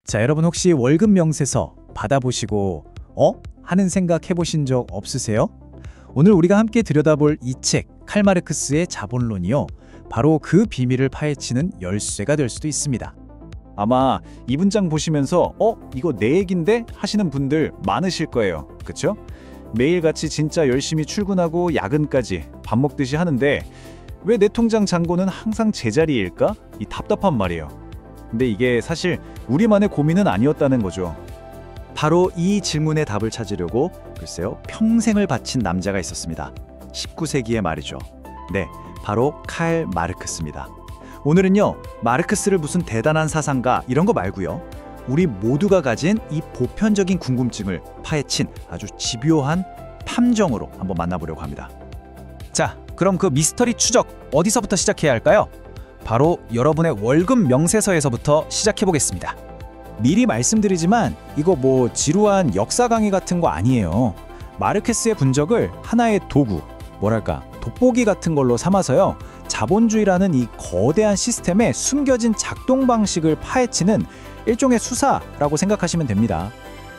자, 여러분 혹시 월급 명세서 받아보시고 하는 생각 해보신 적 없으세요? 오늘 우리가 함께 들여다볼 이 책, 칼 마르크스의 자본론이요. 바로 그 비밀을 파헤치는 열쇠가 될 수도 있습니다. 아마 이 문장 보시면서 이거 내 얘긴데? 하시는 분들 많으실 거예요. 그쵸? 매일같이 진짜 열심히 출근하고 야근까지 밥 먹듯이 하는데 왜 내 통장 잔고는 항상 제자리일까? 이 답답한 말이에요. 근데 이게 사실 우리만의 고민은 아니었다는 거죠. 바로 이 질문의 답을 찾으려고 글쎄요, 평생을 바친 남자가 있었습니다. 19세기의 말이죠. 네, 바로 칼 마르크스입니다. 오늘은요, 마르크스를 무슨 대단한 사상가 이런 거 말고요, 우리 모두가 가진 이 보편적인 궁금증을 파헤친 아주 집요한 탐정으로 한번 만나보려고 합니다. 자, 그럼 그 미스터리 추적 어디서부터 시작해야 할까요? 바로 여러분의 월급 명세서에서부터 시작해 보겠습니다. 미리 말씀드리지만 이거 뭐 지루한 역사 강의 같은 거 아니에요. 마르크스의 분석을 하나의 도구, 뭐랄까 돋보기 같은 걸로 삼아서요, 자본주의라는 이 거대한 시스템의 숨겨진 작동 방식을 파헤치는 일종의 수사라고 생각하시면 됩니다.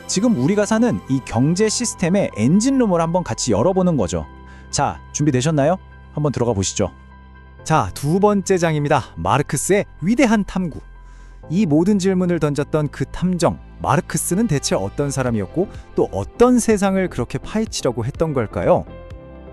지금 우리가 사는 이 경제 시스템의 엔진룸을 한번 같이 열어보는 거죠. 자, 준비되셨나요? 한번 들어가 보시죠. 자, 두 번째 장입니다. 마르크스의 위대한 탐구. 이 모든 질문을 던졌던 그 탐정, 마르크스는 대체 어떤 사람이었고 또 어떤 세상을 그렇게 파헤치려고 했던 걸까요?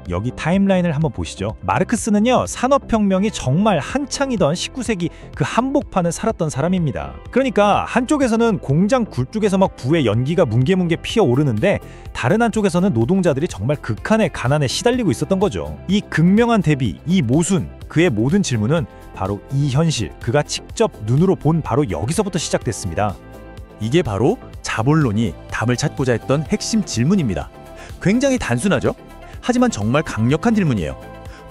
여기 타임라인을 한번 보시죠. 마르크스는요, 산업혁명이 정말 한창이던 19세기 그 한복판을 살았던 사람입니다. 그러니까 한쪽에서는 공장 굴뚝에서 막 부의 연기가 뭉게뭉게 피어오르는데 다른 한쪽에서는 노동자들이 정말 극한의 가난에 시달리고 있었던 거죠. 이 극명한 대비, 이 모순, 그의 모든 질문은 바로 이 현실, 그가 직접 눈으로 본 바로 여기서부터 시작됐습니다. 이게 바로 자본론이 답을 찾고자 했던 핵심 질문입니다. 굉장히 단순하죠? 하지만 정말 강력한 질문이에요.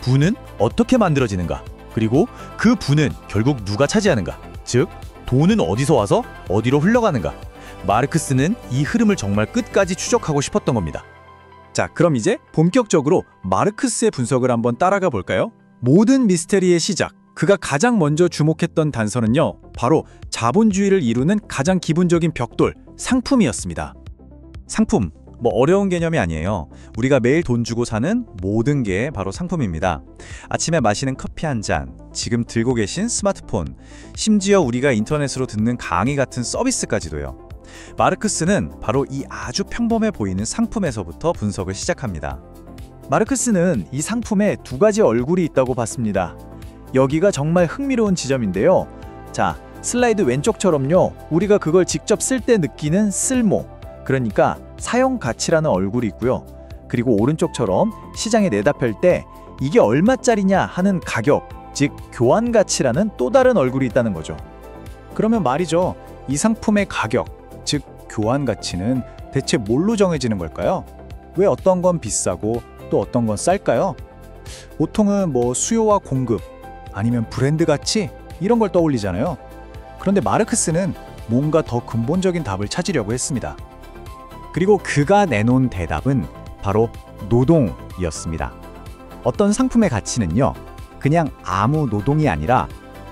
부는 어떻게 만들어지는가? 그리고 그 부는 결국 누가 차지하는가? 즉, 돈은 어디서 와서 어디로 흘러가는가? 마르크스는 이 흐름을 정말 끝까지 추적하고 싶었던 겁니다. 자, 그럼 이제 본격적으로 마르크스의 분석을 한번 따라가 볼까요? 모든 미스테리의 시작, 그가 가장 먼저 주목했던 단서는요, 바로 자본주의를 이루는 가장 기본적인 벽돌, 상품이었습니다. 상품, 뭐 어려운 개념이 아니에요. 우리가 매일 돈 주고 사는 모든 게 바로 상품입니다. 아침에 마시는 커피 한 잔, 지금 들고 계신 스마트폰, 심지어 우리가 인터넷으로 듣는 강의 같은 서비스까지도요. 마르크스는 바로 이 아주 평범해 보이는 상품에서부터 분석을 시작합니다. 마르크스는 이 상품에 두 가지 얼굴이 있다고 봤습니다. 여기가 정말 흥미로운 지점인데요. 자, 슬라이드 왼쪽처럼요, 우리가 그걸 직접 쓸 때 느끼는 쓸모, 그러니까 사용 가치라는 얼굴이 있고요. 그리고 오른쪽처럼 시장에 내다펼 때 이게 얼마짜리냐 하는 가격, 즉 교환 가치라는 또 다른 얼굴이 있다는 거죠. 그러면 말이죠, 이 상품의 가격, 즉 교환 가치는 대체 뭘로 정해지는 걸까요? 왜 어떤 건 비싸고 또 어떤 건 쌀까요? 보통은 뭐 수요와 공급, 아니면 브랜드 가치 이런 걸 떠올리잖아요. 그런데 마르크스는 뭔가 더 근본적인 답을 찾으려고 했습니다. 그리고 그가 내놓은 대답은 바로 노동이었습니다. 어떤 상품의 가치는요, 그냥 아무 노동이 아니라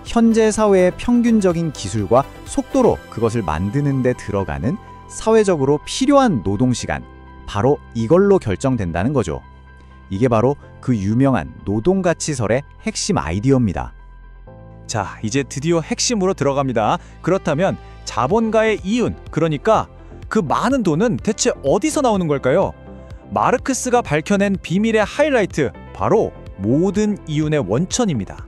현재 사회의 평균적인 기술과 속도로 그것을 만드는 데 들어가는 사회적으로 필요한 노동시간, 바로 이걸로 결정된다는 거죠. 이게 바로 그 유명한 노동가치설의 핵심 아이디어입니다. 자, 이제 드디어 핵심으로 들어갑니다. 그렇다면 자본가의 이윤, 그러니까 그 많은 돈은 대체 어디서 나오는 걸까요? 마르크스가 밝혀낸 비밀의 하이라이트, 바로 모든 이윤의 원천입니다.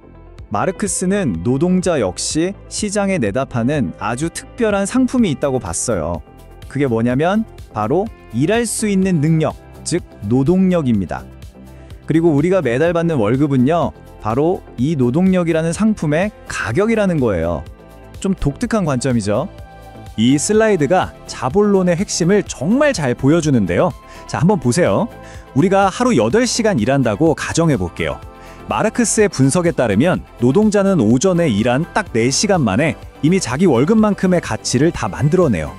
마르크스는 노동자 역시 시장에 내다파는 아주 특별한 상품이 있다고 봤어요. 그게 뭐냐면 바로 일할 수 있는 능력, 즉 노동력입니다. 그리고 우리가 매달 받는 월급은요, 바로 이 노동력이라는 상품의 가격이라는 거예요. 좀 독특한 관점이죠. 이 슬라이드가 자본론의 핵심을 정말 잘 보여주는데요. 자, 한번 보세요. 우리가 하루 8시간 일한다고 가정해 볼게요. 마르크스의 분석에 따르면 노동자는 오전에 일한 딱 4시간 만에 이미 자기 월급만큼의 가치를 다 만들어내요.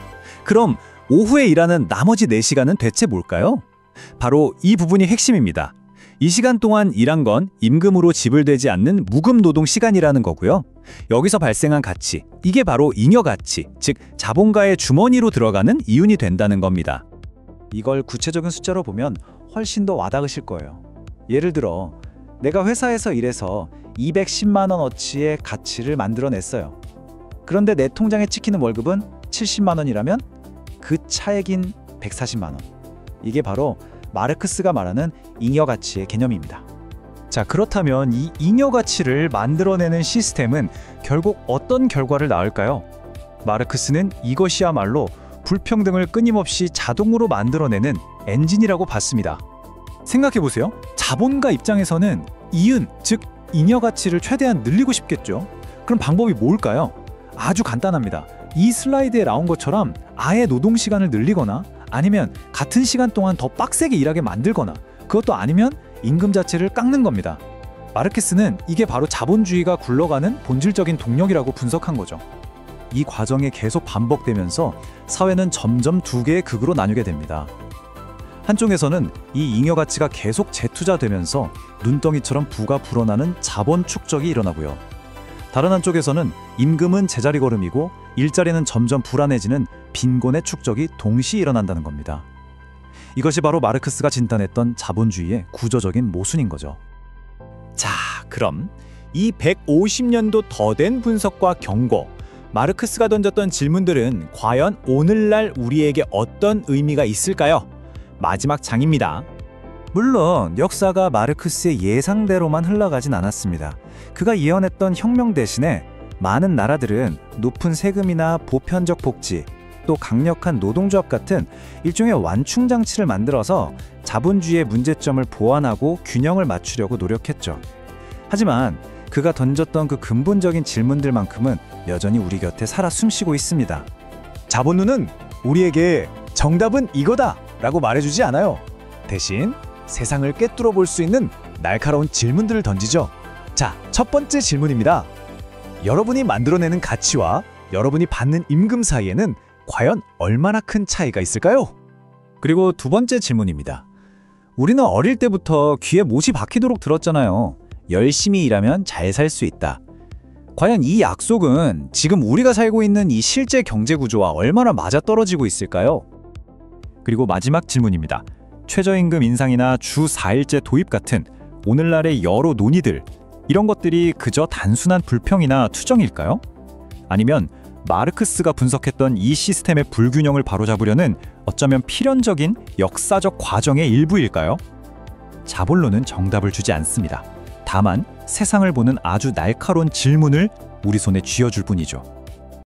그럼 오후에 일하는 나머지 4시간은 대체 뭘까요? 바로 이 부분이 핵심입니다. 이 시간 동안 일한 건 임금으로 지불되지 않는 무금 노동 시간이라는 거고요. 여기서 발생한 가치, 이게 바로 잉여 가치, 즉 자본가의 주머니로 들어가는 이윤이 된다는 겁니다. 이걸 구체적인 숫자로 보면 훨씬 더 와닿으실 거예요. 예를 들어 내가 회사에서 일해서 210만 원어치의 가치를 만들어냈어요. 그런데 내 통장에 찍히는 월급은 70만 원이라면 그 차액인 140만 원. 이게 바로 마르크스가 말하는 잉여 가치의 개념입니다. 자, 그렇다면 이 잉여 가치를 만들어내는 시스템은 결국 어떤 결과를 낳을까요? 마르크스는 이것이야말로 불평등을 끊임없이 자동으로 만들어내는 엔진이라고 봤습니다. 생각해보세요. 자본가 입장에서는 이윤, 즉 잉여 가치를 최대한 늘리고 싶겠죠. 그럼 방법이 뭘까요? 아주 간단합니다. 이 슬라이드에 나온 것처럼 아예 노동 시간을 늘리거나 아니면 같은 시간 동안 더 빡세게 일하게 만들거나 그것도 아니면 임금 자체를 깎는 겁니다. 마르크스는 이게 바로 자본주의가 굴러가는 본질적인 동력이라고 분석한 거죠. 이 과정이 계속 반복되면서 사회는 점점 두 개의 극으로 나뉘게 됩니다. 한쪽에서는 이 잉여 가치가 계속 재투자되면서 눈덩이처럼 부가 불어나는 자본 축적이 일어나고요. 다른 한쪽에서는 임금은 제자리 걸음이고 일자리는 점점 불안해지는 빈곤의 축적이 동시에 일어난다는 겁니다. 이것이 바로 마르크스가 진단했던 자본주의의 구조적인 모순인 거죠. 자, 그럼 이 150년도 더 된 분석과 경고, 마르크스가 던졌던 질문들은 과연 오늘날 우리에게 어떤 의미가 있을까요? 마지막 장입니다. 물론 역사가 마르크스의 예상대로만 흘러가진 않았습니다. 그가 예언했던 혁명 대신에 많은 나라들은 높은 세금이나 보편적 복지, 또 강력한 노동조합 같은 일종의 완충 장치를 만들어서 자본주의의 문제점을 보완하고 균형을 맞추려고 노력했죠. 하지만 그가 던졌던 그 근본적인 질문들만큼은 여전히 우리 곁에 살아 숨쉬고 있습니다. 자본론은 우리에게 정답은 이거다 라고 말해주지 않아요. 대신 세상을 꿰뚫어 볼 수 있는 날카로운 질문들을 던지죠. 자, 첫 번째 질문입니다. 여러분이 만들어내는 가치와 여러분이 받는 임금 사이에는 과연 얼마나 큰 차이가 있을까요? 그리고 두 번째 질문입니다. 우리는 어릴 때부터 귀에 못이 박히도록 들었잖아요. 열심히 일하면 잘 살 수 있다. 과연 이 약속은 지금 우리가 살고 있는 이 실제 경제 구조와 얼마나 맞아떨어지고 있을까요? 그리고 마지막 질문입니다. 최저임금 인상이나 주 4일제 도입 같은 오늘날의 여러 논의들, 이런 것들이 그저 단순한 불평이나 투정일까요? 아니면 마르크스가 분석했던 이 시스템의 불균형을 바로잡으려는 어쩌면 필연적인 역사적 과정의 일부일까요? 자본론은 정답을 주지 않습니다. 다만 세상을 보는 아주 날카로운 질문을 우리 손에 쥐어줄 뿐이죠.